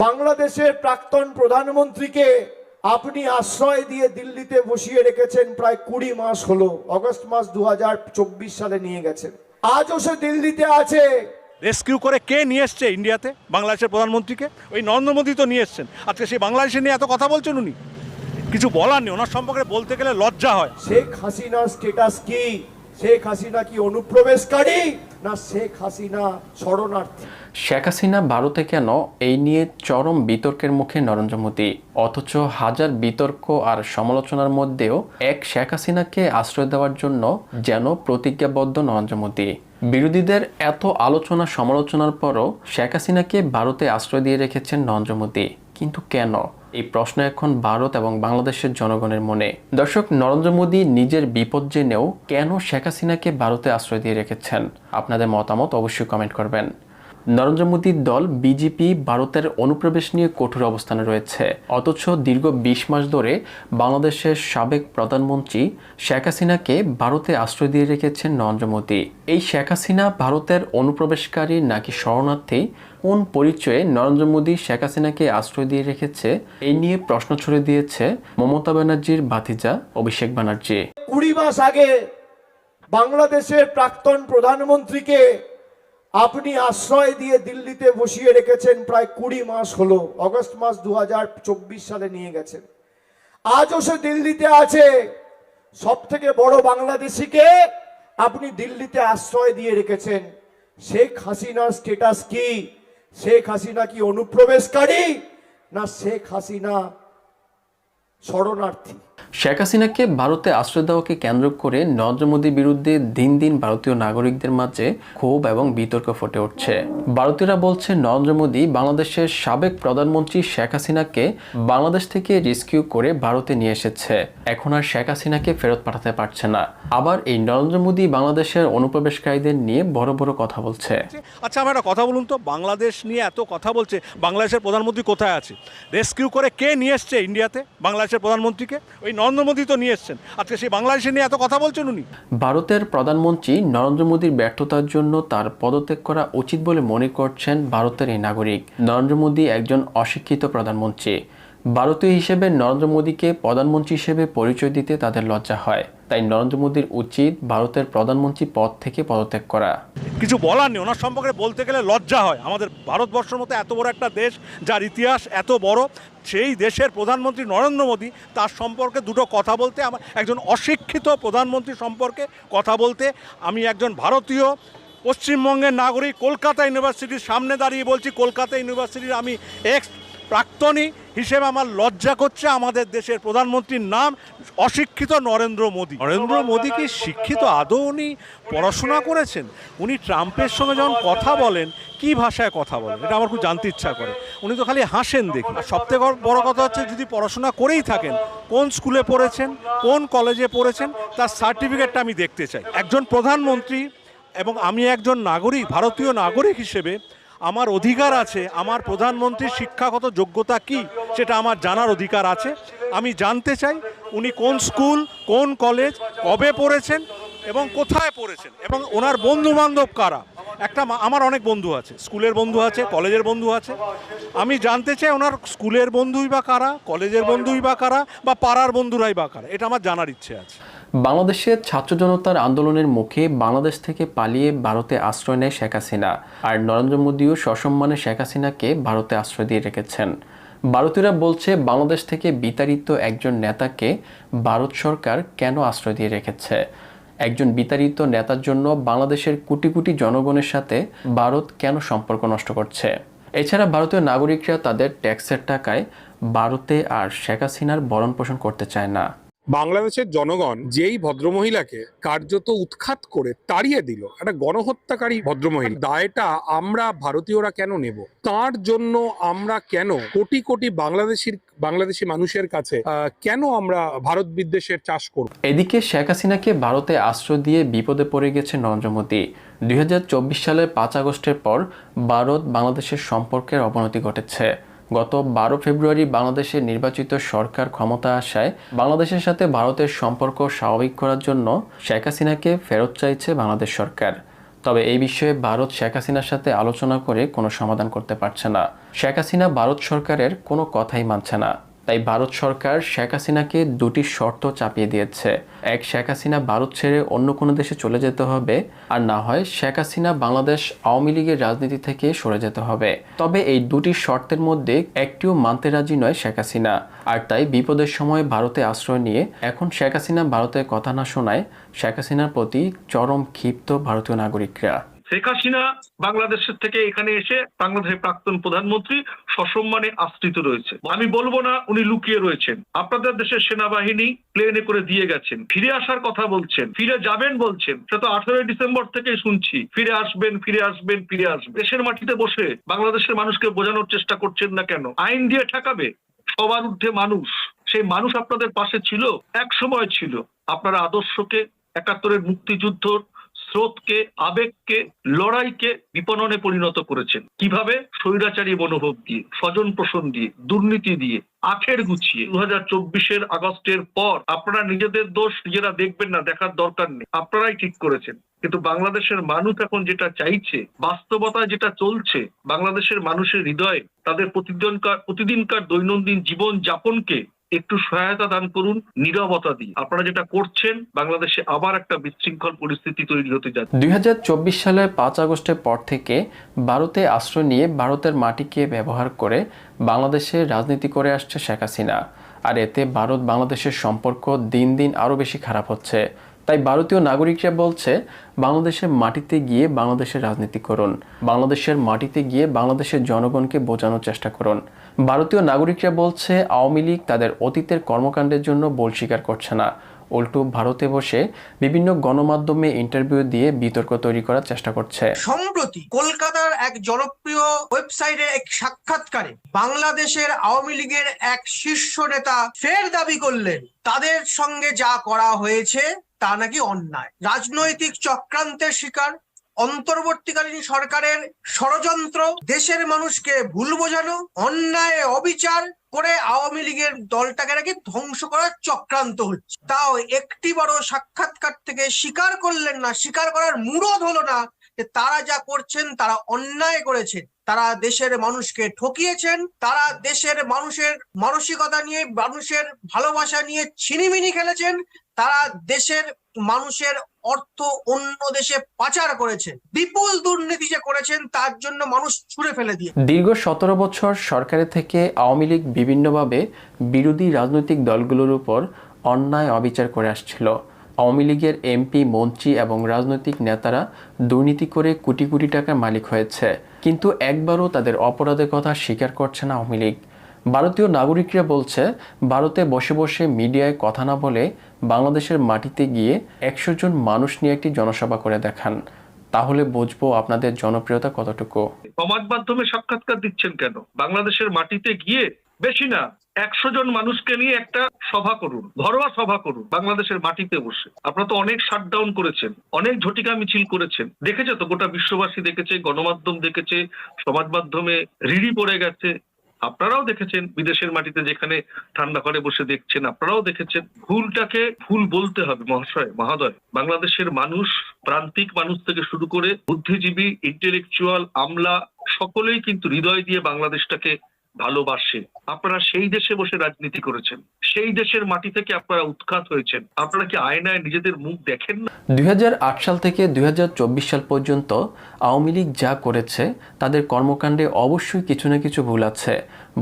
বাংলাদেশের প্রাক্তন প্রধানমন্ত্রীকে আপনি আশ্রয় দিয়ে দিল্লিতে বসিয়ে রেখেছেন প্রায় 20 মাস হলো। অগস্ট মাস 2024 সালে নিয়ে গেছেন, আজও সে দিল্লিতে আছে। রেস্কিউ করে কে নিয়ে এসছে ইন্ডিয়াতে বাংলাদেশের প্রধানমন্ত্রীকে? ওই নরেন্দ্র মোদী তো নিয়ে এসছেন। আজকে সেই বাংলাদেশে নিয়ে এত কথা বলছেন উনি, কিছু বলার নেই ওনার সম্পর্কে বলতে গেলে লজ্জা হয়। শেখ হাসিনার স্ট্যাটাস কি? শেখ হাসিনা কি অনুপ্রবেশকারী না শেখ হাসিনা শরণার্থী? শেখ হাসিনা ভারতে কেন, এই নিয়ে চরম বিতর্কের মুখে নরেন্দ্র মোদী। অথচ হাজার বিতর্ক আর সমালোচনার মধ্যেও এক শেখ হাসিনাকে আশ্রয় দেওয়ার জন্য যেন প্রতিজ্ঞাবদ্ধ নরেন্দ্র মোদী। বিরোধীদের এত আলোচনা সমালোচনার পরও শেখ হাসিনাকে ভারতে আশ্রয় দিয়ে রেখেছেন নরেন্দ্র মোদী। কিন্তু কেন? এই প্রশ্ন এখন ভারত এবং বাংলাদেশের জনগণের মনে। দর্শক, নরেন্দ্র মোদী নিজের বিপদ জেনেও কেন শেখ হাসিনাকে ভারতে আশ্রয় দিয়ে রেখেছেন? আপনাদের মতামত অবশ্যই কমেন্ট করবেন। নরেন্দ্র মোদীর দল বিজেপি ভারতের অনুপ্রবেশ নিয়ে কঠোর অবস্থানে রয়েছে। অথচ দীর্ঘ 20 মাস ধরে বাংলাদেশের সাবেক প্রধানমন্ত্রী শেখ হাসিনাকে ভারতে আশ্রয় দিয়ে রেখেছেন নরেন্দ্র মোদী। এই শেখ হাসিনা ভারতের অনুপ্রবেশকারী নাকি শরণার্থী? কোন পরিচয়ে নরেন্দ্র মোদী শেখ হাসিনাকে আশ্রয় দিয়ে রেখেছে, এই নিয়ে প্রশ্ন ছুড়ে দিয়েছে মমতা ব্যানার্জির ভাতিজা অভিষেক ব্যানার্জি। 20 মাস আগে বাংলাদেশের প্রাক্তন প্রধানমন্ত্রীকে আপনি আশ্রয় দিয়ে দিল্লিতে বসিয়ে রেখেছেন প্রায় 20 মাস হলো। অগস্ট মাস 2024 সালে নিয়ে গেছেন, আজও সে দিল্লিতে আছে। সব থেকে বড় বাংলাদেশিকে আপনি দিল্লিতে আশ্রয় দিয়ে রেখেছেন। শেখ হাসিনার স্ট্যাটাস কি? শেখ হাসিনা কি অনুপ্রবেশকারী না শেখ হাসিনা শরণার্থী? শেখ হাসিনাকে ভারতে আশ্রয় দেওয়াকে কেন্দ্র করে নরেন্দ্র মোদীর বিরুদ্ধে দিন দিন ভারতীয় নাগরিকদের মাঝে ক্ষোভ এবং বিতর্ক ফুটে উঠছে। ভারতীয়রা বলছে নরেন্দ্র মোদী বাংলাদেশের সাবেক প্রধানমন্ত্রী শেখ হাসিনাকে বাংলাদেশ থেকে রেস্কিউ করে ভারতে নিয়ে এসেছে, এখন আর শেখ হাসিনাকে ফেরত পাঠাতে পারছে না। আবার এই নরেন্দ্র মোদী বাংলাদেশের অনুপ্রবেশকারীদের নিয়ে বড় বড় কথা বলছে। আচ্ছা, আমার একটা কথা বলুন তো, বাংলাদেশ নিয়ে এত কথা বলছে, বাংলাদেশের প্রধানমন্ত্রী কোথায় আছে? রেস্কিউ করে কে নিয়ে এসছে ইন্ডিয়াতে বাংলাদেশের প্রধানমন্ত্রীকে? ওই নরেন্দ্র মোদী তো নিয়ে এসছেন। আজকে সেই বাংলাদেশে নিয়ে এত কথা বলছেন উনি। ভারতের প্রধানমন্ত্রী নরেন্দ্র মোদীর ব্যর্থতার জন্য তার পদত্যাগ করা উচিত বলে মনে করছেন ভারতের এই নাগরিক। নরেন্দ্র মোদী একজন অশিক্ষিত প্রধানমন্ত্রী। ভারতীয় হিসেবে নরেন্দ্র মোদীকে প্রধানমন্ত্রী হিসেবে পরিচয় দিতে তাদের লজ্জা হয়। তাই নরেন্দ্র মোদীর উচিত ভারতের প্রধানমন্ত্রী পদ থেকে পদত্যাগ করা। কিছু বলার নেই ওনার সম্পর্কে বলতে গেলে লজ্জা হয়। আমাদের ভারতবর্ষের মতো এত বড় একটা দেশ, যার ইতিহাস এত বড়, সেই দেশের প্রধানমন্ত্রী নরেন্দ্র মোদী, তার সম্পর্কে দুটো কথা বলতে, আমার একজন অশিক্ষিত প্রধানমন্ত্রী সম্পর্কে কথা বলতে, আমি একজন ভারতীয় পশ্চিমবঙ্গের নাগরিক, কলকাতা ইউনিভার্সিটির সামনে দাঁড়িয়ে বলছি, কলকাতা ইউনিভার্সিটির আমি প্রাক্তনী হিসেবে আমার লজ্জা করছে। আমাদের দেশের প্রধানমন্ত্রীর নাম অশিক্ষিত নরেন্দ্র মোদী। নরেন্দ্র মোদী কি শিক্ষিত? আদৌ উনি পড়াশোনা করেছেন? উনি ট্রাম্পের সঙ্গে যখন কথা বলেন, কি ভাষায় কথা বলেন, এটা আমার খুব জানতে ইচ্ছা করে। উনি তো খালি হাসেন দেখি। আর সবথেকে বড় কথা হচ্ছে, যদি পড়াশোনা করেই থাকেন, কোন স্কুলে পড়েছেন, কোন কলেজে পড়েছেন, তার সার্টিফিকেটটা আমি দেখতে চাই। একজন প্রধানমন্ত্রী এবং আমি একজন নাগরিক, ভারতীয় নাগরিক হিসেবে আমার অধিকার আছে, আমার প্রধানমন্ত্রীর শিক্ষাগত যোগ্যতা কি সেটা আমার জানার অধিকার আছে। আমি জানতে চাই উনি কোন স্কুল, কোন কলেজ, কবে পড়েছেন এবং কোথায় পড়েছেন, এবং ওনার বন্ধু বান্ধব কারা। আমার অনেক বন্ধু আছে, স্কুলের বন্ধু আছে, কলেজের বন্ধু আছে। আমি জানতে চাই ওনার স্কুলের বন্ধুই বা কারা, কলেজের বন্ধুই বা কারা, বা পাড়ার বন্ধুরাই বা কারা। এটা আমার জানার ইচ্ছে আছে। বাংলাদেশের ছাত্র জনতার আন্দোলনের মুখে বাংলাদেশ থেকে পালিয়ে ভারতে আশ্রয় নেয় শেখ হাসিনা, আর নরেন্দ্র মোদীও সসম্মানে শেখ হাসিনাকে ভারতে আশ্রয় দিয়ে রেখেছেন। ভারতীয়রা বলছে বাংলাদেশ থেকে বিতাড়িত একজন নেতাকে ভারত সরকার কেন আশ্রয় দিয়ে রেখেছে। একজন বিতাড়িত নেতার জন্য বাংলাদেশের কোটি কোটি জনগণের সাথে ভারত কেন সম্পর্ক নষ্ট করছে? এছাড়া ভারতীয় নাগরিকরা তাদের ট্যাক্সের টাকায় ভারতে আর শেখ হাসিনার ভরণ পোষণ করতে চায় না। বাংলাদেশের জনগণ যেই ভদ্রমহিলাকে কার্যত উৎখাত করে তাড়িয়ে দিল, একটা গণহত্যাকারী ভদ্রমহিলা, দায়টা আমরা ভারতীয়রা কেন নেব? তার জন্য আমরা কেন কোটি কোটি বাংলাদেশি মানুষের কাছে কেন আমরা ভারত বিদ্বেষের চাষ করব? এদিকে শেখ হাসিনাকে ভারতে আশ্রয় দিয়ে বিপদে পড়ে গেছে নরেন্দ্র মোদী। 2024 সালের 5 আগস্টের পর ভারত বাংলাদেশের সম্পর্কের অবনতি ঘটেছে। গত 12 ফেব্রুয়ারি বাংলাদেশের নির্বাচিত সরকার ক্ষমতা আসায় বাংলাদেশের সাথে ভারতের সম্পর্ক স্বাভাবিক করার জন্য শেখ হাসিনাকে ফেরত চাইছে বাংলাদেশ সরকার। তবে এই বিষয়ে ভারত শেখ হাসিনার সাথে আলোচনা করে কোনো সমাধান করতে পারছে না। শেখ হাসিনা ভারত সরকারের কোনো কথাই মানছে না। তাই ভারত সরকার শেখ হাসিনাকে দুটি শর্ত চাপিয়ে দিয়েছে। এক, শেখ হাসিনা ভারত ছেড়ে অন্য কোনো দেশে চলে যেতে হবে, আর না হয় শেখ হাসিনা বাংলাদেশ আওয়ামী লীগের রাজনীতি থেকে সরে যেতে হবে। তবে এই দুটি শর্তের মধ্যে একটিও মানতে রাজি নয় শেখ হাসিনা। আর তাই বিপদের সময় ভারতে আশ্রয় নিয়ে এখন শেখ হাসিনা ভারতের কথা না শোনায় শেখ হাসিনার প্রতি চরম ক্ষিপ্ত ভারতীয় নাগরিকরা। শেখ হাসিনা বাংলাদেশের থেকে এখানে এসে বাংলাদেশের প্রাক্তন প্রধানমন্ত্রী সসম্মানে আশ্রিত রয়েছে। আমি বলবো না উনি লুকিয়ে রয়েছেন। আপনাদের দেশের সেনাবাহিনী প্লেনে করে দিয়ে গেছেন, ফিরে আসার কথা বলছেন, ফিরে যাবেন বলছেন। সে তো 18 ডিসেম্বর থেকে শুনছি ফিরে আসবেন, ফিরে আসবেন, ফিরে আসবেন। দেশের মাটিতে বসে বাংলাদেশের মানুষকে বোঝানোর চেষ্টা করছেন না কেন? আইন দিয়ে ঠেকাবে, সবার ঊর্ধ্বে মানুষ। সেই মানুষ আপনাদের পাশে ছিল, এক সময় ছিল। আপনারা আদর্শকে, 71-এর মুক্তিযুদ্ধর স্রোতকে, আবেগকে, লড়াইকে বিপণনে পরিণত করেছেন। কিভাবে? স্বৈরাচারী মনোভাব দিয়ে, স্বজন পোষণ দিয়ে, দুর্নীতি দিয়ে, আখের গুছিয়ে। 2024-এর আগস্টের পর আপনারা নিজেদের দোষ নিজেরা দেখবেন না, দেখার দরকার নেই, আপনারাই ঠিক করেছেন। কিন্তু বাংলাদেশের মানুষ এখন যেটা চাইছে, বাস্তবতায় যেটা চলছে, বাংলাদেশের মানুষের হৃদয়ে তাদের প্রতিদিনকার দৈনন্দিন জীবন যাপনকে একটু সহায়তা দান করুন নীরবতা দিয়ে। আপনারা যেটা করছেন, বাংলাদেশে আবার একটা বিশৃঙ্খল পরিস্থিতি তৈরি হতে যাচ্ছে। 2024 সালের 5 আগস্টের পর থেকে ভারতে আশ্রয় নিয়ে ভারতের মাটিকে ব্যবহার করে বাংলাদেশে রাজনীতি করে আসছে শেখ হাসিনা। আর এতে ভারত বাংলাদেশের সম্পর্ক দিন দিন আরও বেশি খারাপ হচ্ছে। তাই ভারতীয় নাগরিকরা বলছে, বাংলাদেশের মাটিতে গিয়ে বাংলাদেশের রাজনীতি করুন, বাংলাদেশের মাটিতে গিয়ে বাংলাদেশের জনগণকে বোঝানোর চেষ্টা করুন। ভারতীয় নাগরিকরা বলছে, আওয়ামী লীগ তাদের অতীতের কর্মকাণ্ডের জন্য ভুল স্বীকার করছে না, উল্টো ভারতে বসে বিভিন্ন গণমাধ্যমে ইন্টারভিউ দিয়ে বিতর্ক তৈরি করার চেষ্টা করছে। সম্প্রতি কলকাতার এক জনপ্রিয় ওয়েবসাইটে এক সাক্ষাৎকারে বাংলাদেশের আওয়ামী লীগের এক শীর্ষ নেতা ফের দাবি করলেন, তাদের সঙ্গে যা করা হয়েছে তা নাকি অন্যায়, রাজনৈতিক চক্রান্তের শিকার, অন্তর্বর্তীকালীন সরকারের ষড়যন্ত্র, দেশের মানুষকে ভুল বোঝানো, অন্যায় অবিচার করে আওয়ামী লীগের দলটাকে নাকি ধ্বংস করার চক্রান্ত হচ্ছে। তাও একটি বড় সাক্ষাৎকার থেকে স্বীকার করলেন না, স্বীকার করার মুরদ হলো না যে তারা যা করছেন তারা অন্যায় করেছেন, তারা দেশের মানুষকে ঠকিয়েছেন, তারা দেশের মানুষের মানসিকতা নিয়ে, মানুষের ভালোবাসা নিয়ে ছিনিমিনি খেলেছেন, তারা দেশের মানুষের অর্থ অন্য দেশে পাচার করেছেন, বিপুল দুর্নীতি যে করেছেন তার জন্য মানুষ ছুঁড়ে ফেলে দিয়ে। দীর্ঘ 17 বছর সরকারের থেকে আওয়ামী লীগ বিভিন্নভাবে বিরোধী রাজনৈতিক দলগুলোর উপর অন্যায় অবিচার করে আসছিল। আওয়ামী লীগের এমপি, মন্ত্রী এবং রাজনৈতিক নেতারা দুর্নীতি করে কোটি কোটি টাকার মালিক হয়েছে, কিন্তু একবারও তাদের অপরাধের কথা স্বীকার করছে না আওয়ামী লীগ। ভারতীয় নাগরিকরা বলছে, ভারতে বসে বসে মিডিয়ায় কথা না বলে বাংলাদেশের মাটিতে গিয়ে 100 জন মানুষ নিয়ে একটি জনসভা করে দেখান, তাহলে বুঝবো আপনাদের জনপ্রিয়তা কতটুকু। সমাজ মাধ্যমে সাক্ষাৎকার দিচ্ছেন কেন? বাংলাদেশের মাটিতে গিয়ে বেশি না 100 জন মানুষকে নিয়ে একটা সভা করুন, ঘরোয়া সভা করুন বাংলাদেশের মাটিতে বসে। আপনারা তো অনেক শাটডাউন করেছেন, অনেক ঝটিকা মিছিল করেছেন, দেখেছে তো, গোটা বিশ্ববাসী দেখেছে, গণমাধ্যম দেখেছে, সমাজ মাধ্যমে রিড়ি পড়ে গেছে। আপনারাও দেখেছেন, বিদেশের মাটিতে যেখানে ঠান্ডা ঘরে বসে দেখছেন, আপনারাও দেখেছেন। ভুলটাকে ভুল বলতে হবে মহাশয়, মহোদয়। বাংলাদেশের মানুষ, প্রান্তিক মানুষ থেকে শুরু করে বুদ্ধিজীবী, ইন্টেলেকচুয়াল, আমলা, সকলেই কিন্তু হৃদয় দিয়ে বাংলাদেশটাকে ভালোবাসে। আপনারা সেই দেশে বসে রাজনীতি করেছেন, সেই দেশের মাটি থেকে আপনারা উৎখাত হয়েছেন। আপনারা কি আয়নায় নিজেদের মুখ দেখেন না? 2008 সাল থেকে 2024 সাল পর্যন্ত আওয়ামী লীগ যা করেছে তাদের কর্মকাণ্ডে অবশ্যই কিছু না কিছু ভুল আছে।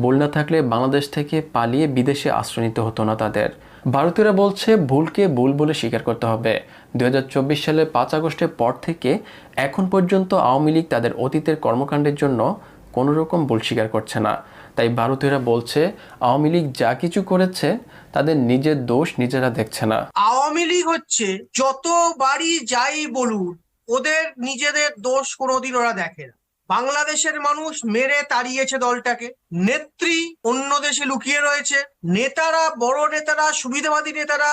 ভুল না থাকলে বাংলাদেশ থেকে পালিয়ে বিদেশে আশ্রয় নিতে হতো না তাদের। ভারতীয়রা বলছে, ভুলকে ভুল বলে স্বীকার করতে হবে। 2024 সালের 5 আগস্টের পর থেকে এখন পর্যন্ত আওয়ামী লীগ তাদের অতীতের কর্মকাণ্ডের জন্য কোনো রকম ভুল স্বীকার করছে না। তাই ভারতীয়রা বলছে, আওয়ামী লীগ যা কিছু করেছে তাদের নিজের দোষ নিজেরা দেখছে না। আওয়ামী লীগ হচ্ছে যতবারই যাই বলুন, ওদের নিজেদের দোষ কোনোদিন ওরা দেখে না। বাংলাদেশের মানুষ মেরে তাড়িয়েছে দলটাকে, নেত্রী অন্য দেশে লুকিয়ে রয়েছে, নেতারা, বড় নেতারা, সুবিধাবাদী নেতারা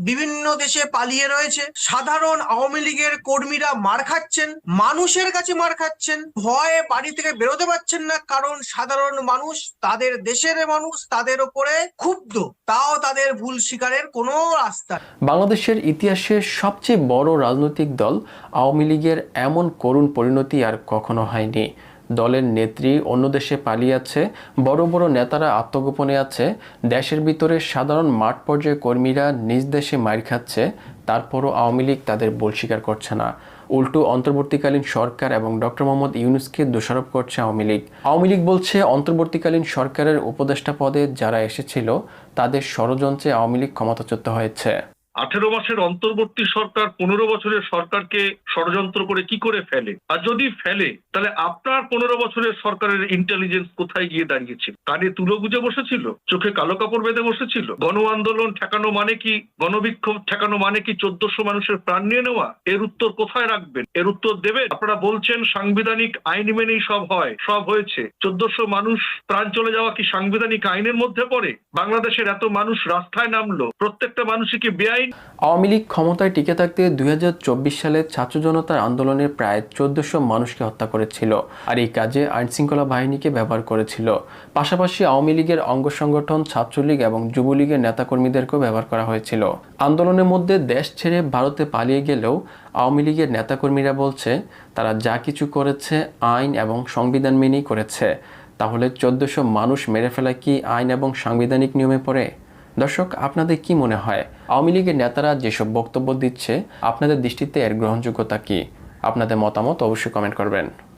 বিভিন্ন দেশে পালিয়ে রয়েছে, সাধারণ আওয়ামী লীগের কর্মীরা মার খাচ্ছেন, মানুষের কাছে মার খাচ্ছেন, ভয়ে বাড়ি থেকে বেরোতে পারছেন না, কারণ সাধারণ মানুষ, তাদের দেশের মানুষ তাদের উপরে ক্ষুব্ধ, তাও তাদের ভুল স্বীকারের কোনো রাস্তা নেই। বাংলাদেশের ইতিহাসে সবচেয়ে বড় রাজনৈতিক দল আওয়ামী লীগের এমন করুণ পরিণতি আর কখনো হয়নি। দলের নেত্রী অন্য দেশে পালিয়ে আছে, বড় বড় নেতারা আত্মগোপনে আছে, দেশের ভিতরে সাধারণ মাঠ পর্যায়ে কর্মীরা নিজ দেশে মার খাচ্ছে, তারপরও আওয়ামী লীগ তাদের ভুল স্বীকার করছে না। উল্টো অন্তর্বর্তীকালীন সরকার এবং ডক্টর মোহাম্মদ ইউনূসকে দোষারোপ করছে আওয়ামী লীগ। আওয়ামী লীগ বলছে অন্তর্বর্তীকালীন সরকারের উপদেষ্টা পদে যারা এসেছিল তাদের ষড়যন্ত্রে আওয়ামী লীগ ক্ষমতাচ্যুত হয়েছে। 18 মাসের অন্তর্বর্তী সরকার 15 বছরের সরকারকে ষড়যন্ত্র করে কি করে ফেলে? আর যদি ফেলে তাহলে আপনার 15 বছরের সরকারের ইন্টেলিজেন্স কোথায় গিয়ে দাঁড়িয়েছে? কানে তুলো গুজে বসেছিল? চোখে কালো কাপড় বেঁধে বসেছিল? গণ আন্দোলন ঠেকানো মানে কি, গণবিক্ষোভ ঠেকানো মানে কি 1400 মানুষের প্রাণ নিয়ে নেওয়া? এর উত্তর কোথায় রাখবেন? এর উত্তর দেবেন? আপনারা বলছেন সাংবিধানিক আইন মেনেই সব হয়, সব হয়েছে। 1400 মানুষ প্রাণ চলে যাওয়া কি সাংবিধানিক আইনের মধ্যে পড়ে? বাংলাদেশের এত মানুষ রাস্তায় নামলো, প্রত্যেকটা মানুষই কি বেআইন? আওয়ামী লীগ ক্ষমতায় টিকে থাকতে 2024 সালে ছাত্র জনতার আন্দোলনে প্রায় 1400 মানুষকে হত্যা করেছিল, আর এই কাজে আইনশৃঙ্খলা বাহিনীকে ব্যবহার করেছিল। পাশাপাশি আওয়ামী লীগের অঙ্গ সংগঠন ছাত্রলীগ এবং যুবলীগের নেতাকর্মীদেরকেও ব্যবহার করা হয়েছিল। আন্দোলনের মধ্যে দেশ ছেড়ে ভারতে পালিয়ে গেলেও আওয়ামী লীগের নেতাকর্মীরা বলছে তারা যা কিছু করেছে আইন এবং সংবিধান মেনেই করেছে। তাহলে 1400 মানুষ মেরে ফেলা কি আইন এবং সাংবিধানিক নিয়মে পড়ে? দর্শক, আপনাদের কি মনে হয় আওয়ামী লীগের নেতারা যেসব বক্তব্য দিচ্ছে আপনাদের দৃষ্টিতে এর গ্রহণযোগ্যতা কি? আপনাদের মতামত অবশ্যই কমেন্ট করবেন।